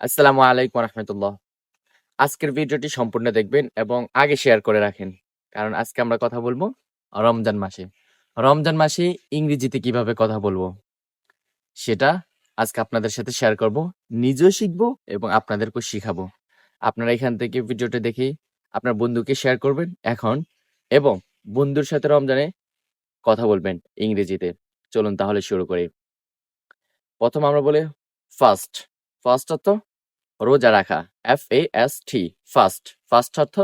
আসসালামু আলাইকুম রাহমাতুল্লাহ। আজকের ভিডিওটি সম্পূর্ণ দেখবেন এবং আগে শেয়ার করে রাখেন। কারণ আজকে আমরা কথা বলবো রমজান মাসে। রমজান মাসে ইংরেজিতে কিভাবে কথা বলবো সেটা আজকে আপনাদের সাথে শেয়ার করব। নিজেও শিখবো এবং আপনাদেরকেও শিখাবো। আপনারা এখান থেকে ভিডিওটা দেখে আপনার বন্ধুকে শেয়ার করবেন এখন এবং বন্ধুর সাথে রমজানে কথা বলবেন ইংরেজিতে। চলুন তাহলে শুরু করি। প্রথম আমরা বলি ফাস্ট। ফাস্ট অর্থ রোজা রাখা। FAST fast. ফাস্ট অর্থ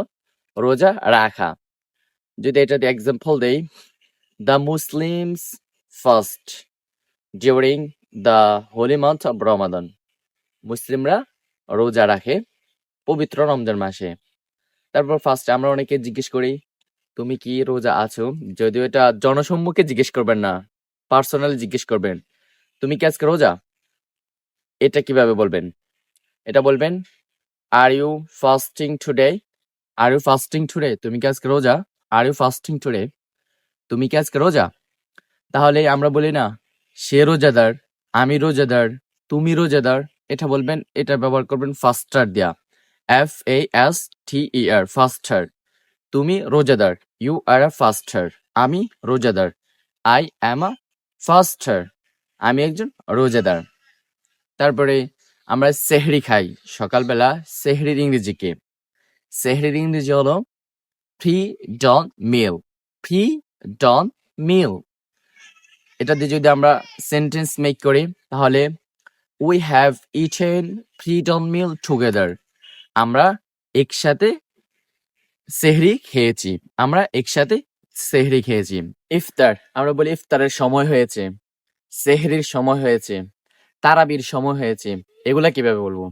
রোজা রাখা। যদি এটা দিয়ে এক্সাম্পল দেই, the Muslims fast during the holy month of Ramadan. মুসলিমরা রোজা রাখে পবিত্র রমজান মাসে। তারপর ফার্স্টে আমরা অনেকে জিজ্ঞেস করি, তুমি কি রোজা আছো? যদিও এটা জনসম্মুখে জিজ্ঞেস করবেন না, পার্সোনালি জিজ্ঞেস করবেন, তুমি কি আজকে রোজা? এটা কিভাবে বলবেন? এটা বলবেন, are you fasting today? Are you fasting today? তুমি কি আজকে রোজা? Are you fasting today? তুমি কি আজকে রোজা? তাহলে আমরা বলি না, সে রোজাদার, আমি রোজাদার, তুমি রোজাদার। এটা বলবেন, এটা ব্যবহার করবেন ফাস্টার দিয়া। FASTER ফাস্টার। তুমি রোজাদার, ইউ আর আ ফাস্টার। আমি রোজাদার, আই অ্যাম আ ফাস্টার। আমি একজন রোজাদার। তারপরে আমরা সেহরি খাই সকালবেলা। সেহরির ইংরেজি কি? সেহরির ইংরেজি হলো প্রি ডন মিল। প্রি ডন মিল। এটা দিয়ে যদি আমরা সেন্টেন্স মেক করি তাহলে, we have eaten pre dawn meal together. আমরা একসাথে সেহরি খেয়েছি। আমরা একসাথে সেহরি খেয়েছি। ইফতার, আমরা বলি ইফতারের সময় হয়েছে, সেহরির সময় হয়েছে, তারাবির সময় হয়েছে। এগুলা কিভাবে বলবো?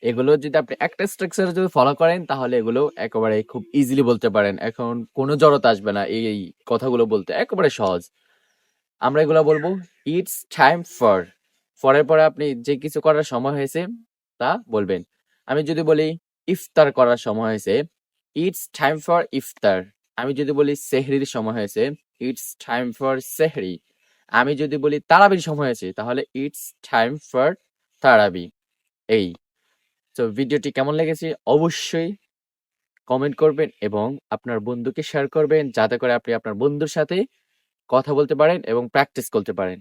এগুলো যদি আপনি একটা স্ট্রাকচার যদি ফলো করেন তাহলে এগুলো একেবারে খুব ইজিলি বলতে পারেন। এখন কোনো জড়তা আসবে না এই কথাগুলো বলতে, একেবারে সহজ। আমরা এগুলো বলবো ইটস টাইম ফর। ফরের পরে আপনি যে কিছু করার সময় হয়েছে তা বলবেন। আমি যদি বলি ইফতার করার সময় হয়েছে, ইটস টাইম ফর ইফতার। আমি যদি বলি সেহরির সময় হয়েছে, ইটস টাইম ফর সেহরি। আমি যদি বলি তারাবির সময় হয়েছে তাহলে ইটস টাইম ফর তারাবি। এই তো ভিডিওটি কেমন লেগেছে অবশ্যই কমেন্ট করবেন এবং আপনার বন্ধুকে শেয়ার করবেন, যাতে করে আপনি আপনার বন্ধুর সাথে কথা বলতে পারেন এবং প্র্যাকটিস করতে পারেন।